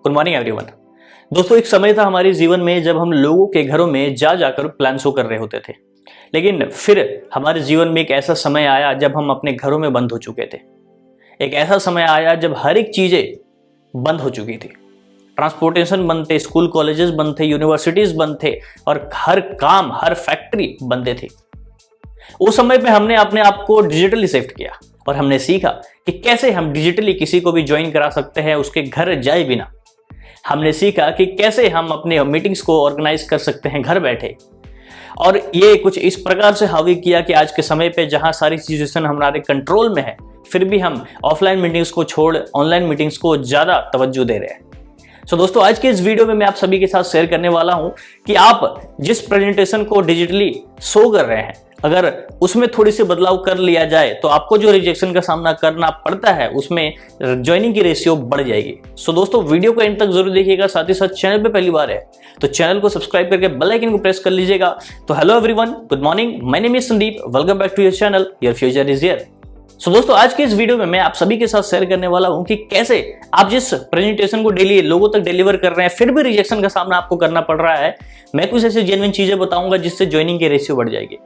Good morning everyone. दोस्तों, एक समय था हमारे जीवन में जब हम लोगों के घरों में जा जाकर प्लान शो कर रहे होते थे, लेकिन फिर हमारे जीवन में एक ऐसा समय आया जब हम अपने घरों में बंद हो चुके थे। एक ऐसा समय आया जब हर एक चीजें बंद हो चुकी थी। ट्रांसपोर्टेशन बंद थे, स्कूल कॉलेजेस बंद थे, यूनिवर्सिटीज बंद थे और हर काम, हर फैक्ट्री बंद थी। उस समय पे हमने अपने आप को डिजिटली शिफ्ट किया और हमने सीखा कि कैसे हम डिजिटली किसी को भी ज्वाइन करा सकते हैं उसके घर जाए बिना। हमने सीखा कि कैसे हम अपने मीटिंग्स को ऑर्गेनाइज कर सकते हैं घर बैठे। और ये कुछ इस प्रकार से हावी किया कि आज के समय पे जहां सारी सिचुएशन हमारे कंट्रोल में है, फिर भी हम ऑफलाइन मीटिंग्स को छोड़ ऑनलाइन मीटिंग्स को ज्यादा तवज्जो दे रहे हैं। सो दोस्तों, आज के इस वीडियो में मैं आप सभी के साथ शेयर करने वाला हूं कि आप जिस प्रेजेंटेशन को डिजिटली शो कर रहे हैं, अगर उसमें थोड़ी सी बदलाव कर लिया जाए तो आपको जो रिजेक्शन का सामना करना पड़ता है उसमें ज्वाइनिंग की रेशियो बढ़ जाएगी। सो दोस्तों, वीडियो को एंड तक जरूर देखिएगा। साथ ही साथ चैनल पे पहली बार है तो चैनल को सब्सक्राइब करके बेल आइकन को प्रेस कर लीजिएगा। तो hello everyone, good morning, my name is Sandeep, welcome back to your channel, your future is here. So दोस्तों, आज के इस वीडियो में मैं आप सभी के साथ शेयर करने वाला हूं कि कैसे आप जिस प्रेजेंटेशन को डेली लोगों तक डिलीवर कर रहे हैं फिर भी रिजेक्शन का सामना आपको करना पड़ रहा है, मैं कुछ ऐसी जेन्युइन चीजें बताऊंगा जिससे ज्वाइनिंग की रेशियो बढ़ जाएगी।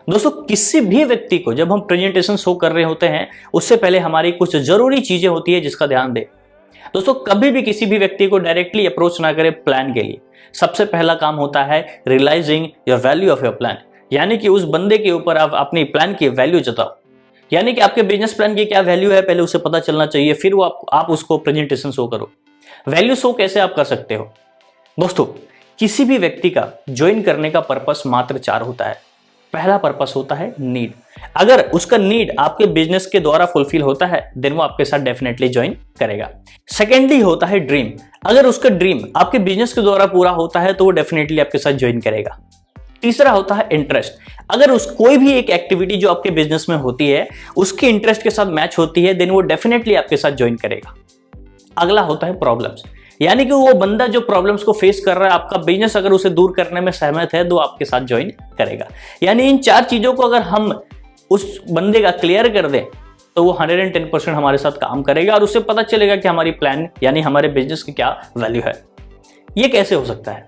दोस्तों, किसी भी व्यक्ति को जब हम प्रेजेंटेशन शो कर रहे होते हैं उससे पहले हमारी कुछ जरूरी चीजें होती है जिसका ध्यान दें। दोस्तों, कभी भी किसी भी व्यक्ति को डायरेक्टली अप्रोच ना करें प्लान के लिए। सबसे पहला काम होता है realising your value of your plan, यानी कि उस बंदे के ऊपर आप अपनी प्लान की वैल्यू जताओ। यानी कि आपके बिजनेस प्लान की क्या वैल्यू है पहले उसे पता चलना चाहिए, फिर वो आप उसको प्रेजेंटेशन शो करो। वैल्यू शो कैसे आप कर सकते हो? दोस्तों, किसी भी व्यक्ति का ज्वाइन करने का पर्पस मात्र 4 होता है। पहला पर्पस होता है नीड। अगर उसका नीड आपके बिजनेस के द्वारा फुलफिल होता है देन वो आपके साथ डेफिनेटली ज्वाइन करेगा। सेकेंडली होता है ड्रीम। अगर उसका ड्रीम आपके बिजनेस के द्वारा पूरा होता है तो वो डेफिनेटली आपके साथ ज्वाइन करेगा। तीसरा होता है इंटरेस्ट। अगर कोई भी एक एक्टिविटी जो आपके बिजनेस में होती है उसके इंटरेस्ट के साथ मैच होती है देन वो डेफिनेटली आपके साथ ज्वाइन करेगा। अगला होता है प्रॉब्लम्स, यानी कि वो बंदा जो प्रॉब्लम्स को फेस कर रहा है, आपका बिजनेस अगर उसे दूर करने में सहमत है तो आपके साथ ज्वाइन करेगा। यानी इन 4 चीजों को अगर हम उस बंदे का क्लियर कर दें तो वो 110% हमारे साथ काम करेगा और उससे पता चलेगा कि हमारी प्लान यानी हमारे बिजनेस की क्या वैल्यू है। ये कैसे हो सकता है?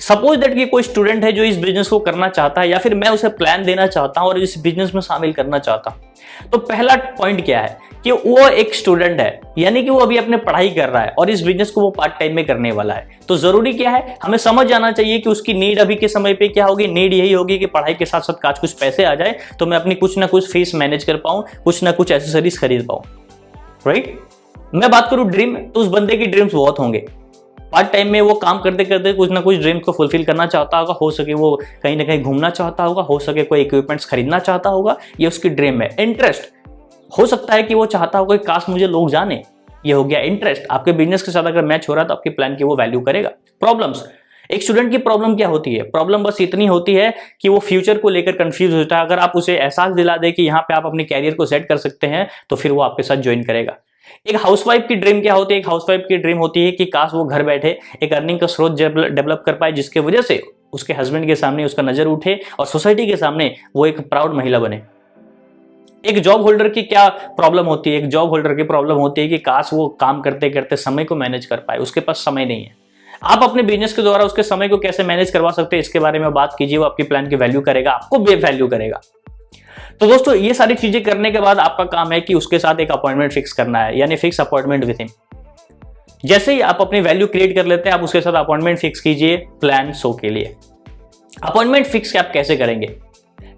सपोज दैट कि कोई स्टूडेंट है जो इस बिजनेस को करना चाहता है या फिर मैं उसे प्लान देना चाहता हूं और इस बिजनेस में शामिल करना चाहता हूं। तो पहला पॉइंट क्या है कि वो एक स्टूडेंट है, यानी कि वो अभी अपने पढ़ाई कर रहा है और इस बिजनेस को वो पार्ट टाइम में करने वाला है। तो जरूरी क्या है, हमें समझ जाना चाहिए कि उसकी नीड अभी के समय पे क्या होगी। नीड यही होगी कि पढ़ाई के साथ साथ कुछ पैसे आ जाए तो मैं अपनी कुछ ना कुछ फीस मैनेज कर पाऊं, कुछ ना कुछ एसेसरीज खरीद पाऊं। राइट? मैं बात करूं ड्रीम, तो उस बंदे की ड्रीम्स बहुत होंगे। पार्ट टाइम में वो काम करते करते कुछ ना कुछ ड्रीम्स को फुलफिल करना चाहता होगा। हो सके वो कहीं ना कहीं घूमना चाहता होगा, हो सके कोई इक्विपमेंट्स खरीदना चाहता होगा, ये उसकी ड्रीम है। इंटरेस्ट हो सकता है कि वो चाहता होगा कि काश मुझे लोग जाने, ये हो गया इंटरेस्ट। आपके बिजनेस के साथ अगर मैच हो रहा है तो आपके प्लान की वो वैल्यू करेगा। प्रॉब्लम्स, एक स्टूडेंट की प्रॉब्लम क्या होती है? प्रॉब्लम बस इतनी होती है कि वो फ्यूचर को लेकर कंफ्यूज होता है। अगर आप उसे एहसास दिला दे कि यहाँ पे आप अपने कैरियर को सेट कर सकते हैं तो फिर वो आपके साथ ज्वाइन करेगा। एक हाउसवाइफ की ड्रीम क्या होती है? एक हाउसवाइफ की ड्रीम होती है कि काश वो घर बैठे एक अर्निंग का स्रोत डेवलप कर पाए जिसके वजह से उसके हस्बैंड के सामने उसका नजर उठे और सोसाइटी के सामने वो एक प्राउड महिला बने। एक जॉब होल्डर की क्या प्रॉब्लम होती है? एक जॉब होल्डर की प्रॉब्लम होती है कि काश वो काम करते करते समय को मैनेज कर पाए, उसके पास समय नहीं है। आप अपने बिजनेस के द्वारा उसके समय को कैसे मैनेज करवा सकते हैं इसके बारे में बात कीजिए, वो आपकी प्लान की वैल्यू करेगा, आपको भी वैल्यू करेगा। तो दोस्तों, ये सारी चीजें करने के बाद आपका काम है कि उसके साथ एक अपॉइंटमेंट फिक्स करना है, यानी फिक्स अपॉइंटमेंट विद हिम। जैसे ही आप अपनी वैल्यू क्रिएट कर लेते हैं आप उसके साथ अपॉइंटमेंट फिक्स कीजिए प्लान शो के लिए। अपॉइंटमेंट फिक्स आप कैसे करेंगे?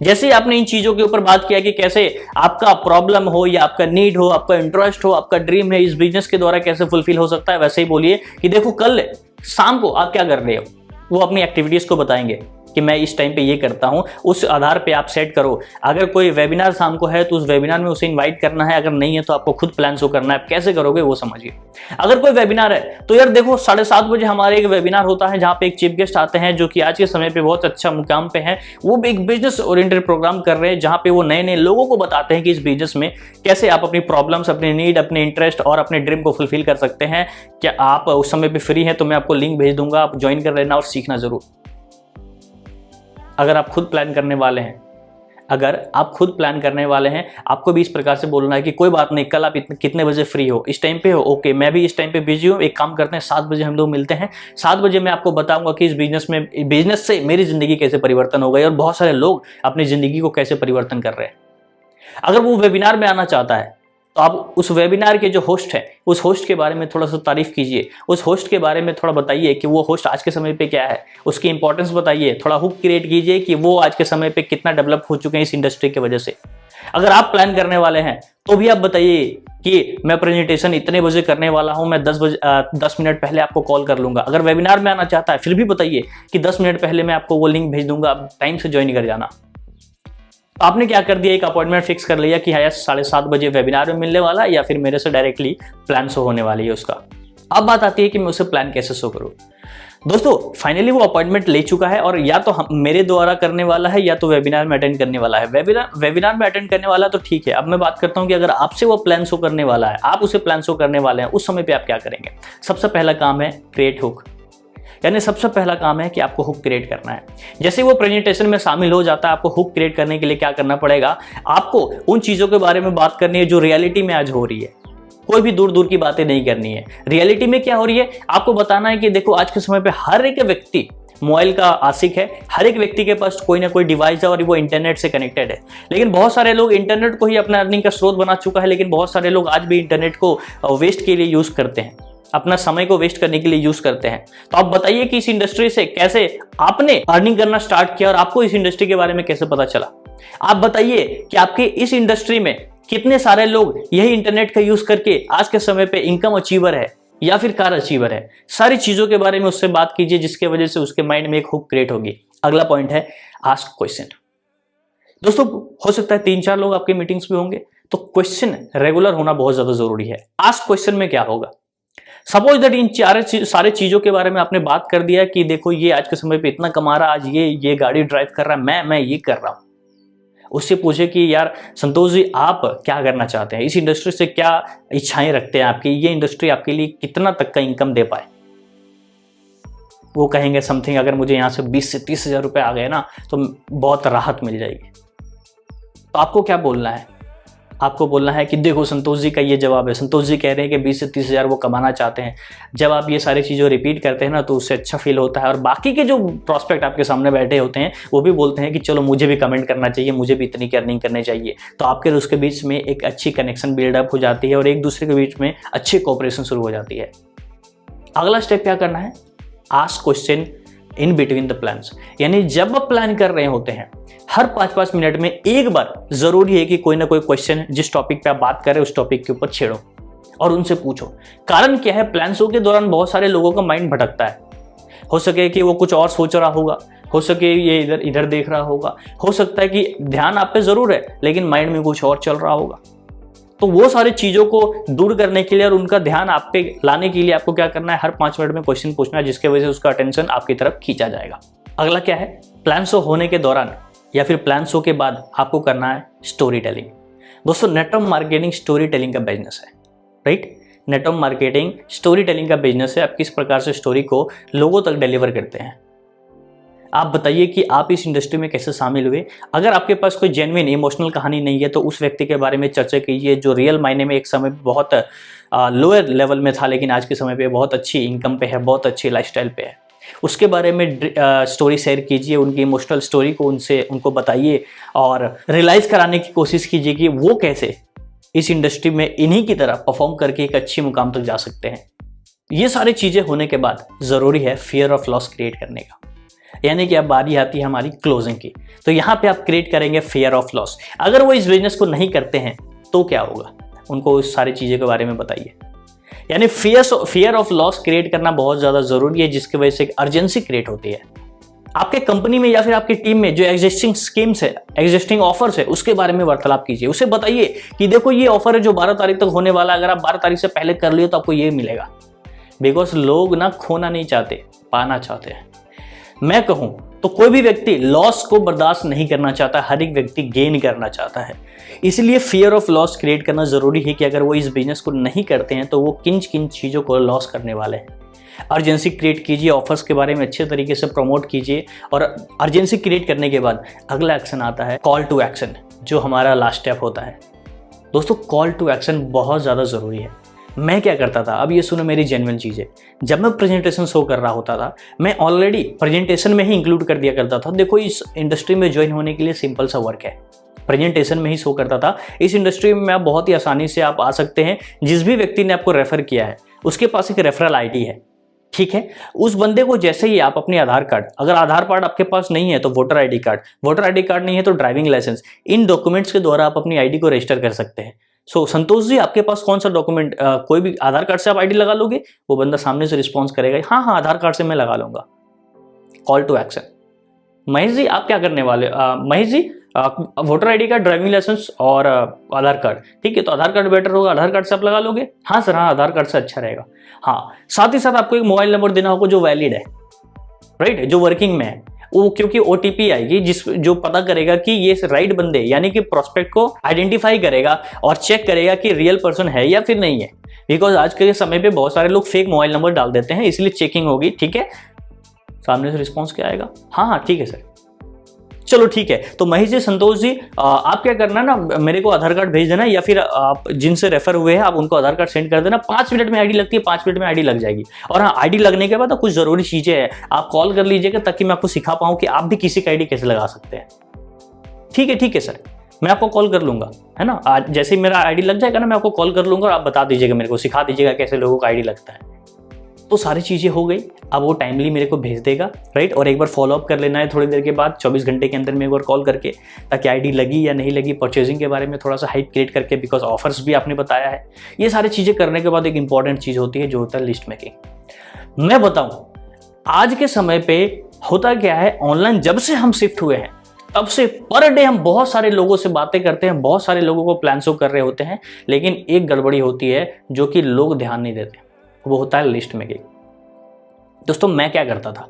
जैसे ही आपने इन चीजों के ऊपर बात किया कि कैसे आपका प्रॉब्लम हो या आपका नीड हो, आपका इंटरेस्ट हो, आपका ड्रीम है, इस बिजनेस के द्वारा कैसे फुलफिल हो सकता है, वैसे ही बोलिए कि देखो कल शाम को आप क्या कर रहे हो। वो अपनी एक्टिविटीज को बताएंगे कि मैं इस टाइम पे ये करता हूं, उस आधार पे आप सेट करो। अगर कोई वेबिनार शाम को है तो उस वेबिनार में उसे इनवाइट करना है, अगर नहीं है तो आपको खुद प्लान शो करना है। आप कैसे करोगे वो समझिए। अगर कोई वेबिनार है तो यार देखो 7:30 बजे हमारे एक वेबिनार होता है जहां पे एक चीफ गेस्ट आते हैं जो कि आज के समय पे बहुत अच्छा मुकाम पे हैं। वो एक बिजनेस ओरिएंटेड प्रोग्राम कर रहे हैं जहां पे वो नए नए लोगों को बताते हैं कि इस बिजनेस में कैसे आप अपनी प्रॉब्लम्स, अपनी नीड, अपने इंटरेस्ट और अपने ड्रीम को फुलफिल कर सकते हैं। क्या आप उस समय पे फ्री हैं तो मैं आपको लिंक भेज दूंगा, आप ज्वाइन कर लेना और सीखना जरूर। अगर आप खुद प्लान करने वाले हैं, अगर आप खुद प्लान करने वाले हैं, आपको भी इस प्रकार से बोलना है कि कोई बात नहीं, कल आप कितने बजे फ्री हो, इस टाइम पे हो, ओके मैं भी इस टाइम पे बिजी हूँ, एक काम करते हैं 7 बजे हम लोग मिलते हैं, 7 बजे मैं आपको बताऊंगा कि इस बिजनेस से मेरी जिंदगी कैसे परिवर्तन हो गई और बहुत सारे लोग अपनी जिंदगी को कैसे परिवर्तन कर रहे हैं। अगर वो वेबिनार में आना चाहता है तो आप उस वेबिनार के जो होस्ट है, उस होस्ट के बारे में थोड़ा सा तारीफ कीजिए, उस होस्ट के बारे में थोड़ा बताइए कि वो होस्ट आज के समय पे क्या है, उसकी इंपॉर्टेंस बताइए, थोड़ा हुक क्रिएट कीजिए कि वो आज के समय पे कितना डेवलप हो चुके हैं इस इंडस्ट्री की वजह से। अगर आप प्लान करने वाले हैं तो भी आप बताइए कि मैं प्रेजेंटेशन इतने बजे करने वाला हूं, मैं 10 मिनट पहले आपको कॉल कर लूंगा। अगर वेबिनार में आना चाहता है फिर भी बताइए कि 10 मिनट पहले मैं आपको वो लिंक भेज दूंगा, आप टाइम से ज्वाइन कर जाना। आपने क्या कर दिया, एक अपॉइंटमेंट फिक्स कर लिया कि हाँ 7:30 बजे वेबिनार में मिलने वाला या फिर मेरे से डायरेक्टली प्लान शो होने वाली है उसका। अब बात आती है कि मैं उसे प्लान कैसे शो करूं। दोस्तों फाइनली वो अपॉइंटमेंट ले चुका है और या तो मेरे द्वारा करने वाला है या तो वेबिनार में अटेंड करने वाला है। वेबिनार में अटेंड करने वाला तो ठीक है। अब मैं बात करता हूं कि अगर आपसे वो प्लान शो करने वाला है, आप उसे प्लान शो करने वाले हैं, उस समय पे आप क्या करेंगे। सबसे पहला काम है क्रिएट हुक, यानी सबसे पहला काम है कि आपको हुक क्रिएट करना है। जैसे वो प्रेजेंटेशन में शामिल हो जाता है, आपको हुक क्रिएट करने के लिए क्या करना पड़ेगा, आपको उन चीजों के बारे में बात करनी है जो रियलिटी में आज हो रही है। कोई भी दूर दूर की बातें नहीं करनी है। रियलिटी में क्या हो रही है आपको बताना है कि देखो आज के समय पे हर एक व्यक्ति मोबाइल का आशिक है, हर एक व्यक्ति के पास कोई ना कोई डिवाइस है और वो इंटरनेट से कनेक्टेड है। लेकिन बहुत सारे लोग इंटरनेट को ही अपना अर्निंग का स्रोत बना चुका है, लेकिन बहुत सारे लोग आज भी इंटरनेट को वेस्ट के लिए यूज करते हैं, अपना समय को वेस्ट करने के लिए यूज करते हैं। तो आप बताइए कि इस इंडस्ट्री से कैसे आपने अर्निंग करना स्टार्ट किया और आपको इस इंडस्ट्री के बारे में कैसे पता चला। आप बताइए कि आपके इस इंडस्ट्री में कितने सारे लोग यही इंटरनेट का यूज करके आज के समय पे इनकम अचीवर है या फिर कार अचीवर है। सारी चीजों के बारे में उससे बात कीजिए जिसके वजह से उसके माइंड में एक हुक क्रिएट होगी। अगला पॉइंट है आस्क क्वेश्चन। दोस्तों हो सकता है 3-4 लोग आपके मीटिंग्स में होंगे, तो क्वेश्चन रेगुलर होना बहुत ज्यादा जरूरी है। आस्क क्वेश्चन में क्या होगा, सपोज दैट इन सारे चीजों के बारे में आपने बात कर दिया कि देखो ये आज के समय पे इतना कमा रहा, आज ये गाड़ी ड्राइव कर रहा है, मैं ये कर रहा हूं। उससे पूछे कि यार संतोष जी आप क्या करना चाहते हैं, इस इंडस्ट्री से क्या इच्छाएं रखते हैं आपकी, ये इंडस्ट्री आपके लिए कितना तक का इनकम दे पाए। वो कहेंगे समथिंग, अगर मुझे यहाँ से 20 से 30 हजार रुपए आ गए ना तो बहुत राहत मिल जाएगी। तो आपको क्या बोलना है, आपको बोलना है कि देखो संतोष जी का ये जवाब है, संतोष जी कह रहे हैं कि 20 से 30 हजार वो कमाना चाहते हैं। जब आप ये सारी चीज़ें रिपीट करते हैं ना तो उससे अच्छा फील होता है और बाकी के जो प्रोस्पेक्ट आपके सामने बैठे होते हैं वो भी बोलते हैं कि चलो मुझे भी कमेंट करना चाहिए, मुझे भी इतनी अर्निंग करनी चाहिए। तो आपके और उसके बीच में एक अच्छी कनेक्शन बिल्डअप हो जाती है और एक दूसरे के बीच में अच्छी कोऑपरेशन शुरू हो जाती है। अगला स्टेप क्या करना है, ask question in between the plans, यानी जब आप प्लान कर रहे होते हैं हर 5-5 मिनट में एक बार जरूरी है कि कोई ना कोई क्वेश्चन जिस टॉपिक पे आप बात कर रहे हो उस टॉपिक के ऊपर छेड़ो और उनसे पूछो। कारण क्या है, प्लान शो के दौरान बहुत सारे लोगों का माइंड भटकता है। हो सके कि वो कुछ और सोच रहा होगा, हो सके ये इधर देख रहा होगा, हो सकता है कि ध्यान आप पे जरूर है लेकिन माइंड में कुछ और चल रहा होगा। तो वो सारी चीजों को दूर करने के लिए और उनका ध्यान आप पे लाने के लिए आपको क्या करना है, हर 5 मिनट में क्वेश्चन पूछना है जिसके वजह से उसका अटेंशन आपकी तरफ खींचा जाएगा। अगला क्या है, प्लान शो होने के दौरान या फिर प्लान शो के बाद आपको करना है स्टोरी टेलिंग। दोस्तों नेटवर्क मार्केटिंग स्टोरी टेलिंग का बिजनेस है, right. Network marketing story telling का बिजनेस है। आप किस प्रकार से स्टोरी को लोगों तक डिलीवर करते हैं। आप बताइए कि आप इस इंडस्ट्री में कैसे शामिल हुए। अगर आपके पास कोई जेन्युइन इमोशनल कहानी नहीं है तो उस व्यक्ति के बारे में चर्चा कीजिए जो रियल मायने में एक समय बहुत लोअर लेवल में था लेकिन आज के समय पे बहुत अच्छी इनकम पे है, बहुत अच्छी लाइफस्टाइल पे है। उसके बारे में स्टोरी शेयर कीजिए, उनकी इमोशनल स्टोरी को उनको बताइए और रियलाइज कराने की कोशिश कीजिए कि वो कैसे इस इंडस्ट्री में इन्हीं की तरह परफॉर्म करके एक अच्छी मुकाम तक जा सकते हैं। ये सारी चीजें होने के बाद जरूरी है फियर ऑफ लॉस क्रिएट करने का, यानी कि अब बारी आती है हमारी क्लोजिंग की। तो यहाँ पे आप क्रिएट करेंगे फियर ऑफ लॉस। अगर वो इस बिजनेस को नहीं करते हैं तो क्या होगा, उनको इस सारी चीज़ों के बारे में बताइए। यानी फियर ऑफ लॉस क्रिएट करना बहुत ज़्यादा ज़रूरी है जिसकी वजह से एक अर्जेंसी क्रिएट होती है। आपके कंपनी में या फिर आपकी टीम में जो एग्जिस्टिंग स्कीम्स है, एग्जिस्टिंग ऑफर्स है, उसके बारे में वार्तालाप कीजिए। उसे बताइए कि देखो ये ऑफर है जो 12 तारीख तक होने वाला है, अगर आप 12 तारीख से पहले कर लियो तो आपको ये मिलेगा। बिकॉज लोग ना खोना नहीं चाहते, पाना चाहते हैं। मैं कहूं तो कोई भी व्यक्ति लॉस को बर्दाश्त नहीं करना चाहता, हर एक व्यक्ति गेन करना चाहता है। इसलिए फियर ऑफ लॉस क्रिएट करना जरूरी है कि अगर वो इस बिजनेस को नहीं करते हैं तो वो किन किन चीज़ों को लॉस करने वाले हैं। अर्जेंसी क्रिएट कीजिए, ऑफर्स के बारे में अच्छे तरीके से प्रमोट कीजिए। और अर्जेंसी क्रिएट करने के बाद अगला एक्शन आता है कॉल टू एक्शन, जो हमारा लास्ट स्टेप होता है। दोस्तों, कॉल टू एक्शन बहुत ज़्यादा ज़रूरी है। मैं क्या करता था, अब ये सुनो मेरी जेन्युइन चीज़ें। जब मैं प्रेजेंटेशन शो कर रहा होता था, मैं ऑलरेडी प्रेजेंटेशन में ही इंक्लूड कर दिया करता था। देखो, इस इंडस्ट्री में ज्वाइन होने के लिए सिंपल सा वर्क है, प्रेजेंटेशन में ही शो करता था। इस इंडस्ट्री में आप बहुत ही आसानी से आप आ सकते हैं। जिस भी व्यक्ति ने आपको रेफर किया है उसके पास एक रेफरल आईडी है, ठीक है। उस बंदे को जैसे ही आप अपने आधार कार्ड, अगर आधार कार्ड आपके पास नहीं है तो voter ID card, voter ID card नहीं है तो ड्राइविंग लाइसेंस, इन डॉक्यूमेंट्स के द्वारा आप अपनी आईडी को रजिस्टर कर सकते हैं। संतोष जी, आपके पास कौन सा डॉक्यूमेंट, कोई भी आधार कार्ड से आप आईडी लगा लोगे? वो बंदा सामने से रिस्पॉन्स करेगा, हाँ हाँ आधार कार्ड से मैं लगा लूंगा। Call to action. Mahesh ji, आप क्या करने वाले? Mahesh ji, voter ID card, driving licence और आधार कार्ड, ठीक है, तो आधार कार्ड बेटर होगा, आधार कार्ड से आप लगा लोगे? हाँ सर, हाँ आधार कार्ड से अच्छा रहेगा। हाँ, साथ ही साथ आपको एक मोबाइल नंबर देना होगा जो वैलिड है, राइट, जो वर्किंग में है वो, क्योंकि ओटीपी आएगी जो पता करेगा कि ये राइट बंदे, यानी कि प्रोस्पेक्ट को आइडेंटिफाई करेगा और चेक करेगा कि रियल पर्सन है या फिर नहीं है। बिकॉज आज के समय पे बहुत सारे लोग फेक मोबाइल नंबर डाल देते हैं, इसलिए चेकिंग होगी, ठीक है। सामने से रिस्पॉन्स क्या आएगा? हाँ हाँ ठीक है सर, चलो ठीक है। तो महेश जी, संतोष जी, आप क्या करना ना, मेरे को आधार कार्ड भेज देना, या फिर आप जिनसे रेफर हुए हैं आप उनको आधार कार्ड सेंड कर देना। 5 मिनट में आईडी लगती है, 5 मिनट में आईडी लग जाएगी। और हाँ, आईडी लगने के बाद कुछ जरूरी चीजें हैं, आप कॉल कर लीजिएगा ताकि मैं आपको सिखा पाऊँ कि आप भी किसी का आईडी कैसे लगा सकते हैं। ठीक है सर, मैं आपको कॉल कर लूंगा, है ना। आज जैसे ही मेरा आईडी लग जाएगा ना, मैं आपको कॉल कर लूंगा और आप बता दीजिएगा, मेरे को सिखा दीजिएगा कैसे लोगों का आईडी लगता है। तो सारी चीज़ें हो गई। अब वो टाइमली मेरे को भेज देगा, राइट। और एक बार फॉलोअप कर लेना है थोड़ी देर के बाद, 24 घंटे के अंदर में एक बार कॉल करके, ताकि आईडी लगी या नहीं लगी, परचेजिंग के बारे में थोड़ा सा हाइप क्रिएट करके, बिकॉज ऑफर्स भी आपने बताया है। ये सारी चीज़ें करने के बाद एक इंपॉर्टेंट चीज़ होती है जो होता है लिस्ट मेकिंग। मैं बताऊं, आज के समय पे होता क्या है, ऑनलाइन जब से हम शिफ्ट हुए हैं तब से पर डे हम बहुत सारे लोगों से बातें करते हैं, बहुत सारे लोगों को प्लान शो कर रहे होते हैं, लेकिन एक गड़बड़ी होती है जो कि लोग ध्यान नहीं देते, वो होता है लिस्ट मेकिंग। दोस्तों, मैं क्या करता था,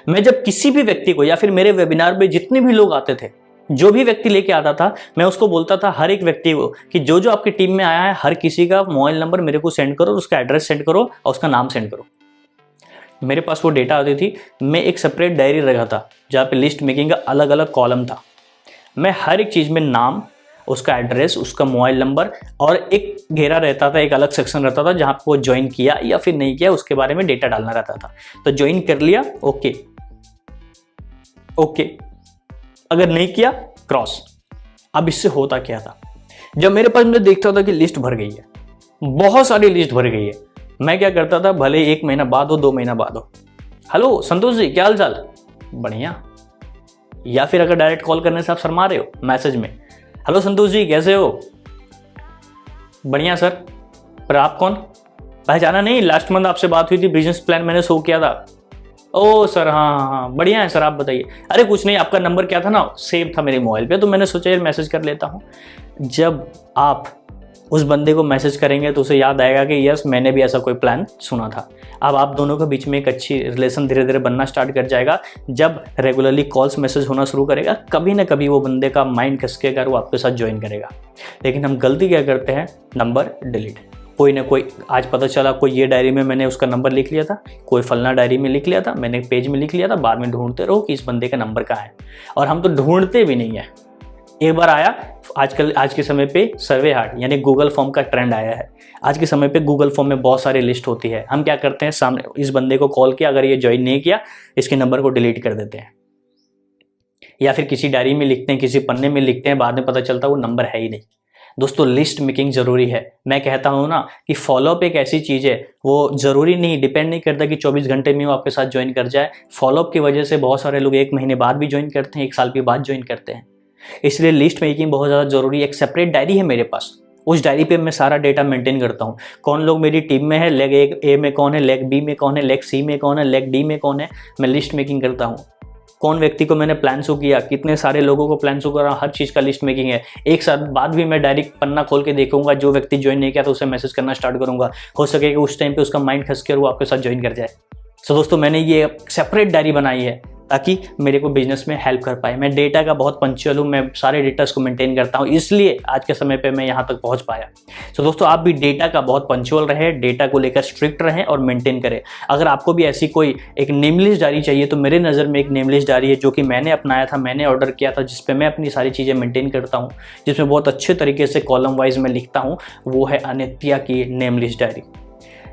मैं जब किसी भी व्यक्ति को, या फिर मेरे वेबिनार में जितने भी लोग आते थे, जो भी व्यक्ति लेके आता था, मैं उसको बोलता था हर एक व्यक्ति को कि जो जो आपकी टीम में आया है, हर किसी का मोबाइल नंबर मेरे को सेंड करो, उसका एड्रेस सेंड करो और उसका नाम सेंड करो। मेरे पास वो डेटा आती थी। मैं एक सेपरेट डायरी रखा था जहाँ पे लिस्ट मेकिंग का अलग अलग कॉलम था। मैं हर एक चीज़ में नाम, उसका एड्रेस, उसका मोबाइल नंबर, और एक घेरा रहता था, एक अलग सेक्शन रहता था जहाँ वो ज्वाइन किया या फिर नहीं किया उसके बारे में डेटा डालना रहता था। तो ज्वाइन कर लिया, ओके, अगर नहीं किया, क्रॉस। अब इससे होता क्या था, जब मेरे पास मैं देखता था कि लिस्ट भर गई है, बहुत सारी लिस्ट भर गई है, मैं क्या करता था, भले 1 महीना बाद हो, 2 महीना बाद हो, हेलो संतोष जी, क्या हाल चाल? बढ़िया। या फिर अगर डायरेक्ट कॉल करने से आप शर्मा रहे हो, मैसेज में, हेलो संतोष जी कैसे हो? बढ़िया सर। पर आप कौन? पहचाना नहीं? लास्ट मंथ आपसे बात हुई थी, बिजनेस प्लान मैंने शो किया था। ओ सर, हाँ, बढ़िया है सर, आप बताइए। अरे कुछ नहीं, आपका नंबर क्या था ना, सेव था मेरे मोबाइल पे, तो मैंने सोचा यार मैसेज कर लेता हूँ। जब आप उस बंदे को मैसेज करेंगे तो उसे याद आएगा कि यस, मैंने भी ऐसा कोई प्लान सुना था। अब आप दोनों के बीच में एक अच्छी रिलेशन धीरे धीरे बनना स्टार्ट कर जाएगा। जब रेगुलरली कॉल्स मैसेज होना शुरू करेगा, कभी ना कभी वो बंदे का माइंड खसकेगा, वो आपके साथ ज्वाइन करेगा। लेकिन हम गलती क्या करते हैं, नंबर डिलीट। कोई ना कोई, आज पता चला कोई ये डायरी में मैंने उसका नंबर लिख लिया था, कोई फलना डायरी में लिख लिया था, मैंने पेज में लिख लिया था, बाद में ढूंढते रहो कि इस बंदे का नंबर कहाँ है। और हम तो ढूंढते भी नहीं है। एक बार आया, आज के समय पे सर्वे हार्ट यानी गूगल फॉर्म का ट्रेंड आया है। आज के समय पे गूगल फॉर्म में बहुत सारी लिस्ट होती है। हम क्या करते हैं, सामने इस बंदे को कॉल किया, अगर ये ज्वाइन नहीं किया, इसके नंबर को डिलीट कर देते हैं, या फिर किसी डायरी में लिखते हैं, किसी पन्ने में लिखते हैं, बाद में पता चलता है वो नंबर है ही नहीं। दोस्तों, लिस्ट मेकिंग जरूरी है। मैं कहता हूँ ना कि फॉलोअप एक ऐसी चीज़ है, वो जरूरी नहीं, डिपेंड नहीं करता कि 24 घंटे में वो आपके साथ ज्वाइन कर जाए। फॉलोअप की वजह से बहुत सारे लोग 1 महीने बाद भी ज्वाइन करते हैं, 1 साल के बाद ज्वाइन करते हैं। इसलिए लिस्ट मेकिंग बहुत ज़्यादा जरूरी है। एक सेपरेट डायरी है मेरे पास, उस डायरी पे मैं सारा डेटा मेंटेन करता हूँ। कौन लोग मेरी टीम में है, लेग ए में कौन है, लेग बी में कौन है, लेग सी में कौन है, लेग डी में कौन है, मैं लिस्ट मेकिंग करता हूँ। कौन व्यक्ति को मैंने प्लान शो किया, कितने सारे लोगों को प्लान शो करा, हर चीज़ का लिस्ट मेकिंग है। 1 साल बाद भी मैं डायरेक्ट पन्ना खोल के देखूंगा, जो व्यक्ति ज्वाइन नहीं किया तो उसे मैसेज करना स्टार्ट करूंगा। हो सकेगा उस टाइम पे उसका माइंड खस के वो आपके साथ ज्वाइन कर जाए। सो दोस्तों, मैंने ये सेपरेट डायरी बनाई है ताकि मेरे को बिजनेस में हेल्प कर पाए। मैं डेटा का बहुत पंक्चुअल हूँ, मैं सारे डेटास को मेंटेन करता हूँ, इसलिए आज के समय पे मैं यहाँ तक पहुँच पाया। तो दोस्तों आप भी डेटा का बहुत पंक्चुअल रहें, डेटा को लेकर स्ट्रिक्ट रहें और मेंटेन करें। अगर आपको भी ऐसी कोई एक नेम लिस्ट डायरी चाहिए तो मेरे नज़र में एक नेम लिस्ट डायरी है जो कि मैंने अपनाया था, मैंने ऑर्डर किया था, जिस पे मैं अपनी सारी चीज़ें मेंटेन करता हूँ, जिसमें बहुत अच्छे तरीके से कॉलम वाइज मैं लिखता हूँ। वो है अनित्या की नेम लिस्ट डायरी।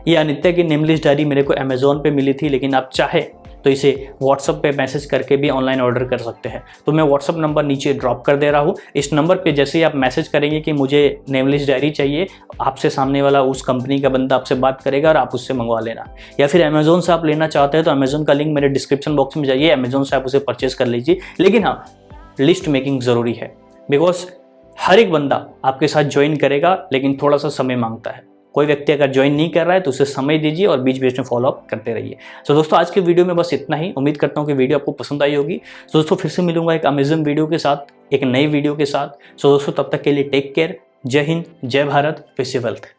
ये अनित्या की नेम लिस्ट डायरी मेरे को अमेज़ॉन पे मिली थी, लेकिन आप चाहे तो इसे व्हाट्सअप पे मैसेज करके भी ऑनलाइन ऑर्डर कर सकते हैं। तो मैं व्हाट्सअप नंबर नीचे ड्रॉप कर दे रहा हूँ। इस नंबर पे जैसे ही आप मैसेज करेंगे कि मुझे नेम लिस्ट डायरी चाहिए, आपसे सामने वाला उस कंपनी का बंदा आपसे बात करेगा और आप उससे मंगवा लेना। या फिर अमेज़ॉन से आप लेना चाहते हैं तो अमेज़ॉन का लिंक मेरे डिस्क्रिप्शन बॉक्स में जाइए, अमेज़ॉन से आप उसे परचेज कर लीजिए। लेकिन हाँ, लिस्ट मेकिंग ज़रूरी है, बिकॉज हर एक बंदा आपके साथ ज्वाइन करेगा, लेकिन थोड़ा सा समय मांगता है। कोई व्यक्ति अगर ज्वाइन नहीं कर रहा है तो उसे समय दीजिए और बीच बीच में फॉलो अप करते रहिए। तो दोस्तों आज के वीडियो में बस इतना ही। उम्मीद करता हूँ कि वीडियो आपको पसंद आई होगी। तो दोस्तों फिर से मिलूंगा एक अमेजिंग वीडियो के साथ, एक नई वीडियो के साथ। तो दोस्तों तब तक के लिए टेक केयर। जय हिंद, जय भारत, विश यू वेल्थ।